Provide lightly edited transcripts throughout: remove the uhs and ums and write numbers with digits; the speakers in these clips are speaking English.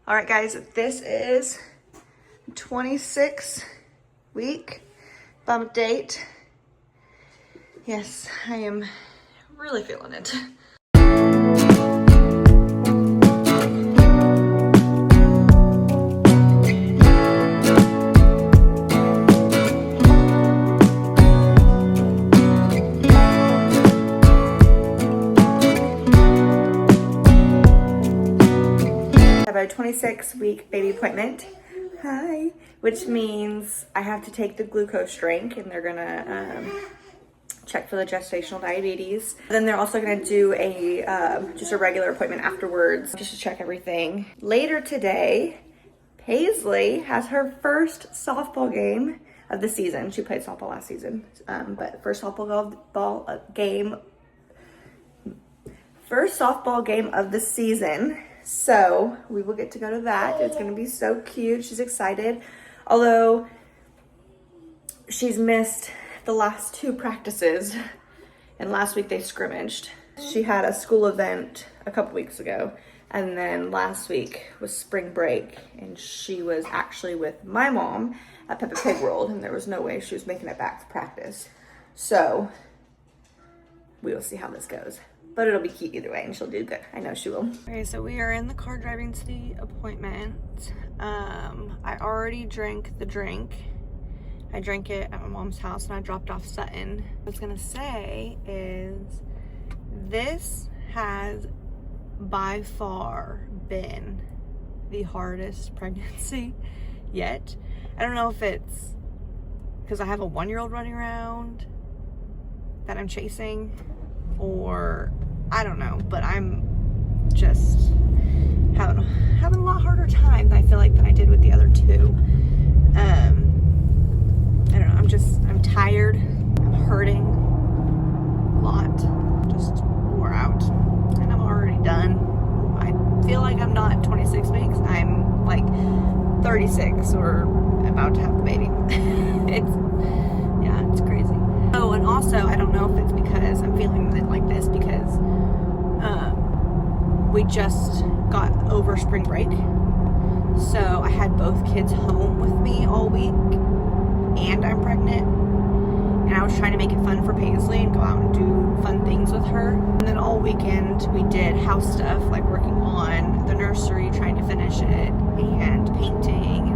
All right, guys, this is 26 week bump date. Yes, I am really feeling it. A 26-week baby appointment. Hi. Which means I have to take the glucose drink, and they're gonna check for the gestational diabetes. Then they're also gonna do a just a regular appointment afterwards just to check everything. Later today, Paisley has her first softball game of the season. She played softball last season, but first softball game of the season. So we will get to go to that. It's going to be so cute. She's excited. Although she's missed the last 2 practices, and last week they scrimmaged. She had a school event a couple weeks ago, and then last week was spring break, and she was actually with my mom at Peppa Pig World, and there was no way she was making it back for practice. So we will see how this goes. But it'll be cute either way, and she'll do good. I know she will. Okay, so we are in the car driving to the appointment. I already drank the drink. I drank it at my mom's house, and I dropped off Sutton. What I was gonna say is this has by far been the hardest pregnancy yet. I don't know if it's because I have a 1-year-old running around that I'm chasing, or I don't know, but I'm just having a lot harder time than I feel like than I did with the other 2. I don't know, I'm tired, I'm hurting a lot, just wore out, and I'm already done. I feel like I'm not 26 weeks, I'm like 36 or about to have the baby. It's crazy. Oh, and also, I don't know if it's because I'm feeling like this because we just got over spring break. So I had both kids home with me all week, and I'm pregnant. And I was trying to make it fun for Paisley and go out and do fun things with her. And then all weekend we did house stuff, like working on the nursery, trying to finish it, and painting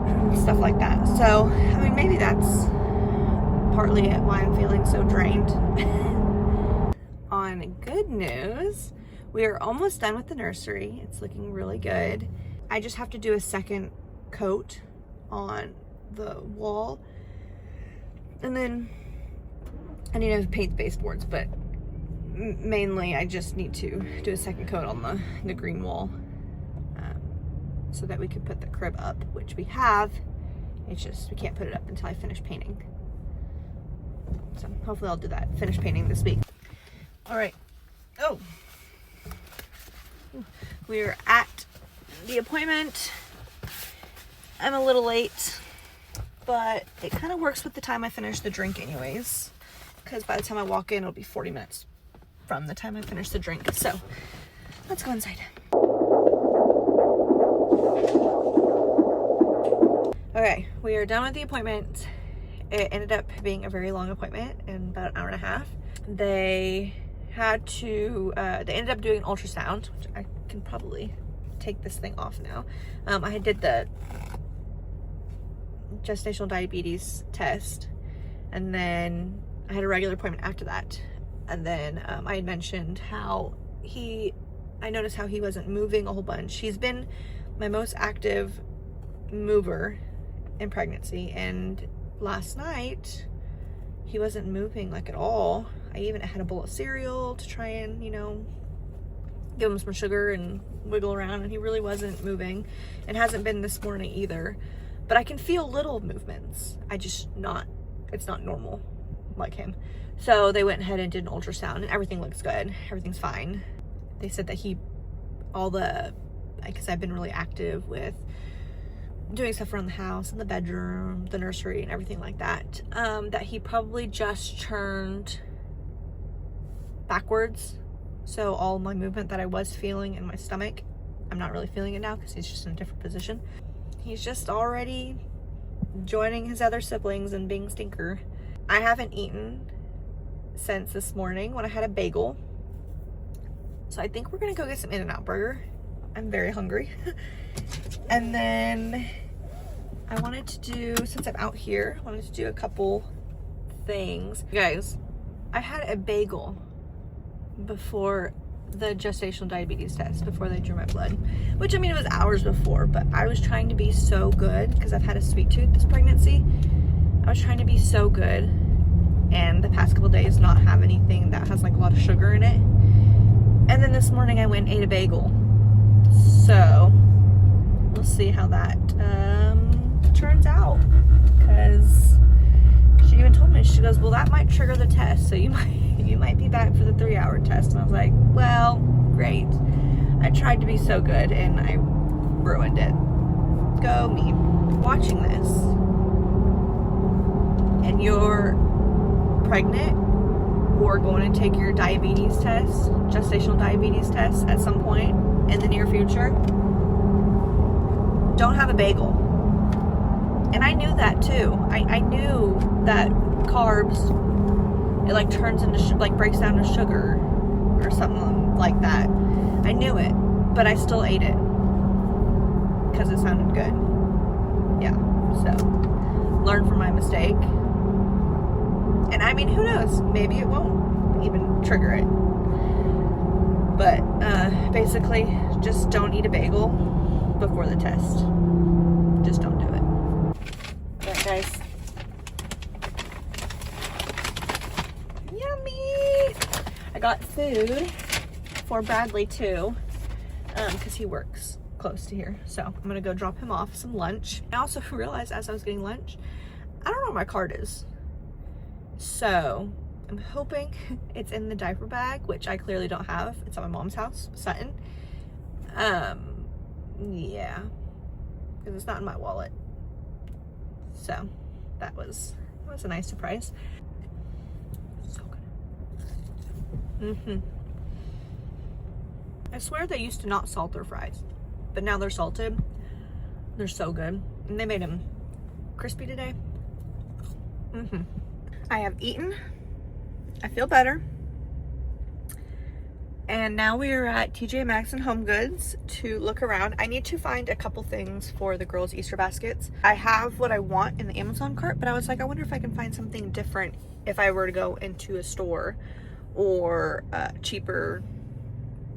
and stuff like that. So, I mean, maybe that's partly why I'm feeling so drained. On good news, we are almost done with the nursery. It's looking really good. I just have to do a second coat on the wall, and then I need to paint the baseboards, but mainly I just need to do a second coat on the green wall so that we can put the crib up, which we have. It's just we can't put it up until I finish painting. So hopefully I'll do that, finish painting this week. All right. Oh, we're at the appointment. I'm a little late, but it kind of works with the time I finish the drink anyways, because by the time I walk in, it'll be 40 minutes from the time I finish the drink. So let's go inside. Okay, we are done with the appointment. It ended up being a very long appointment, in about an hour and a half. They ended up doing an ultrasound, which I can probably take this thing off now. I did the gestational diabetes test, and then I had a regular appointment after that. And then I had mentioned how I noticed how he wasn't moving a whole bunch. He's been my most active mover in pregnancy, and last night he wasn't moving like at all. I even had a bowl of cereal to try and, give him some sugar and wiggle around, and he really wasn't moving, and hasn't been this morning either. But I can feel little movements. it's not normal like him. So they went ahead and did an ultrasound, and everything looks good. Everything's fine. They said that because I've been really active with doing stuff around the house, in the bedroom, the nursery, and everything like that, that he probably just turned backwards. So all my movement that I was feeling in my stomach I'm not really feeling it now because he's just in a different position. He's just already joining his other siblings and being stinker. I haven't eaten since this morning when I had a bagel. So I think we're gonna go get some In-N-Out burger. I'm very hungry. And then I wanted to do, since I'm out here, I wanted to do a couple things. Guys, I had a bagel before the gestational diabetes test, before they drew my blood, which I mean, it was hours before, but I was trying to be so good because I've had a sweet tooth this pregnancy. I was trying to be so good, and the past couple days not have anything that has like a lot of sugar in it. And then this morning I went and ate a bagel. So we'll see how that turns out, because she even told me, she goes, well, that might trigger the test, so you might be back for the 3-hour test. And I was like, well, great. I tried to be so good and I ruined it. Go me. Watching this and you're pregnant or going to take your diabetes test, gestational diabetes test at some point in the near future, don't have a bagel. And I knew that too. I knew that carbs, it like turns into, like breaks down to sugar or something like that. I knew it, but I still ate it because it sounded good. Yeah, so learn from my mistake. And I mean, who knows? Maybe it won't even trigger it. But basically, just don't eat a bagel before the test. Just don't do it. Alright, guys. Yummy! I got food for Bradley too, because he works close to here. So I'm gonna go drop him off some lunch. I also realized as I was getting lunch, I don't know where my card is. So I'm hoping it's in the diaper bag, which I clearly don't have. It's at my mom's house, Sutton. Yeah, because it's not in my wallet. So that was a nice surprise. So good. I swear they used to not salt their fries, but now they're salted. They're so good. And they made them crispy today. I have eaten. I feel better. And now we are at TJ Maxx and Home Goods to look around. I need to find a couple things for the girls' Easter baskets. I have what I want in the Amazon cart, but I was like, I wonder if I can find something different if I were to go into a store, or cheaper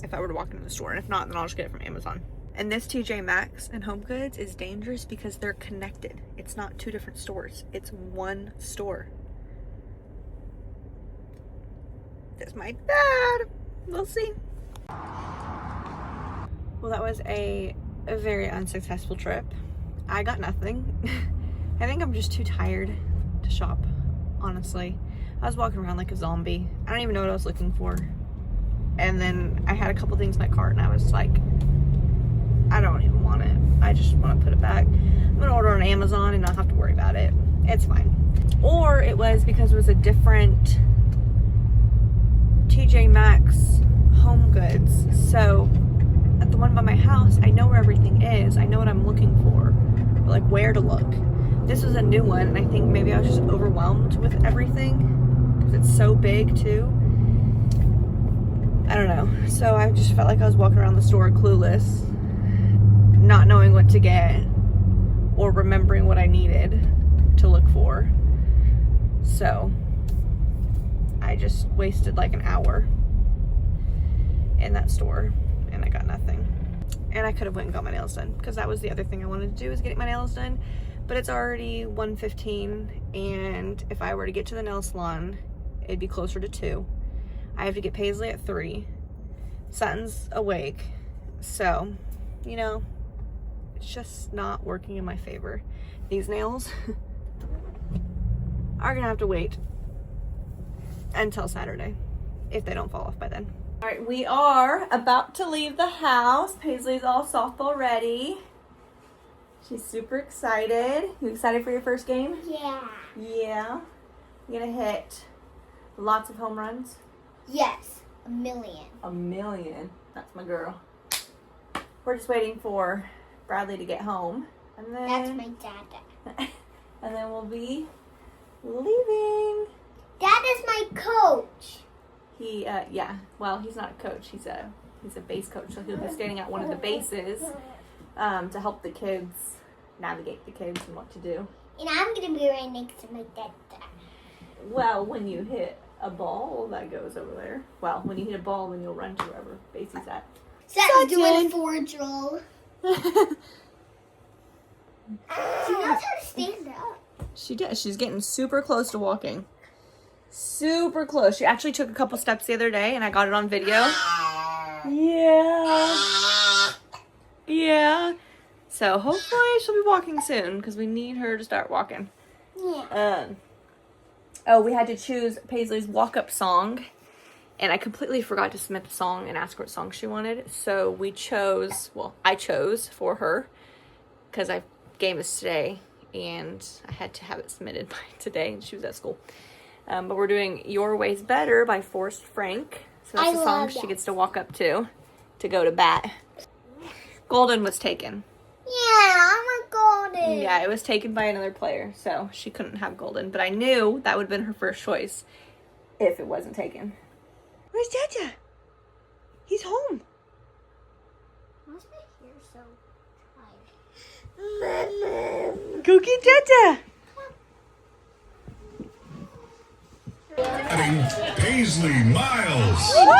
if I were to walk into the store. And if not, then I'll just get it from Amazon. And this TJ Maxx and Home Goods is dangerous because they're connected. It's not two different stores. It's one store. This might be bad. We'll see. Well, that was a very unsuccessful trip. I got nothing. I think I'm just too tired to shop, honestly. I was walking around like a zombie. I don't even know what I was looking for. And then I had a couple things in my cart and I was like, I don't even want it. I just want to put it back. I'm gonna order on Amazon and not have to worry about it. It's fine. Or it was because it was a different TJ Maxx Home Goods. So at the one by my house, I know where everything is. I know what I'm looking for, but like where to look. This was a new one, and I think maybe I was just overwhelmed with everything because it's so big too. I don't know. So I just felt like I was walking around the store clueless, not knowing what to get or remembering what I needed to look for. So I just wasted like an hour in that store and I got nothing. And I could have went and got my nails done, because that was the other thing I wanted to do, is get my nails done. But it's already 1:15, and if I were to get to the nail salon, it'd be closer to 2. I have to get Paisley at 3. Sutton's awake. So, you know, it's just not working in my favor. These nails are gonna have to wait until Saturday if they don't fall off by then. All right, we are about to leave the house. Paisley's all softball ready. She's super excited. You excited for your first game? Yeah. Yeah. You're gonna hit lots of home runs? Yes. 1 million. 1 million. That's my girl. we're just waiting for Bradley to get home. And then That's my dad. and then we'll be leaving. Dad is my coach. He yeah, well, he's not a coach. He's a base coach. So he'll be standing at one of the bases to help the kids navigate the kids and what to do. And I'm gonna be right next to my dad. Well, when you hit a ball, that goes over there. Well, when you hit a ball, then you'll run to wherever base he's at. Dad's doing a forge roll. She knows how to stand up. She did. She's getting super close to walking. Super close. She actually took a couple steps the other day, and I got it on video. Yeah. Yeah. So hopefully she'll be walking soon because we need her to start walking. Yeah. Oh, we had to choose Paisley's walk-up song, and I completely forgot to submit the song and ask her what song she wanted. So we chose, well, I chose for her because game is today, and I had to have it submitted by today, and she was at school. But we're doing Your Way's Better by Forrest Frank. So that's the song she gets to walk up to go to bat. Golden was taken. Yeah, I'm a golden. Yeah, it was taken by another player, so she couldn't have Golden. But I knew that would have been her first choice if it wasn't taken. Where's Jaja? He's home. Why's my hair so tired? Go get Jaja. Paisley Miles. Woo!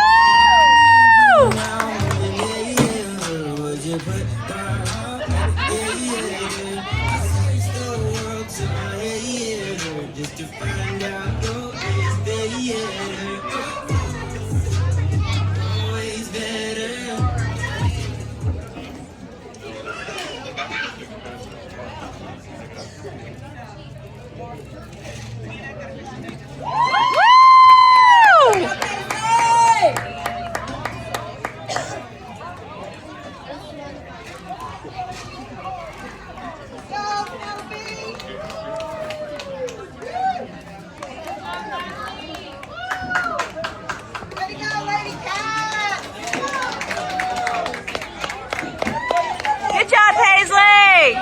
Good job, Paisley!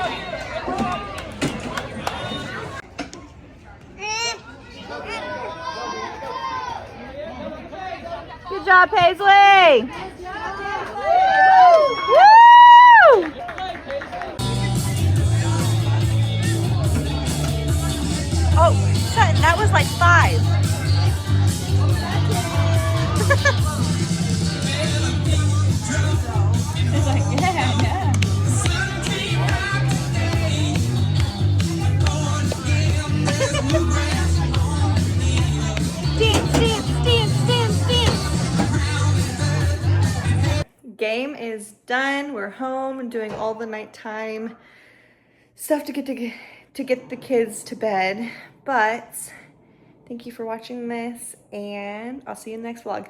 Good job, Paisley! Woo! Oh, Sutton, that was like 5. It's like, yeah. Game is done. We're home and doing all the nighttime stuff to get the kids to bed. But thank you for watching this, and I'll see you in the next vlog.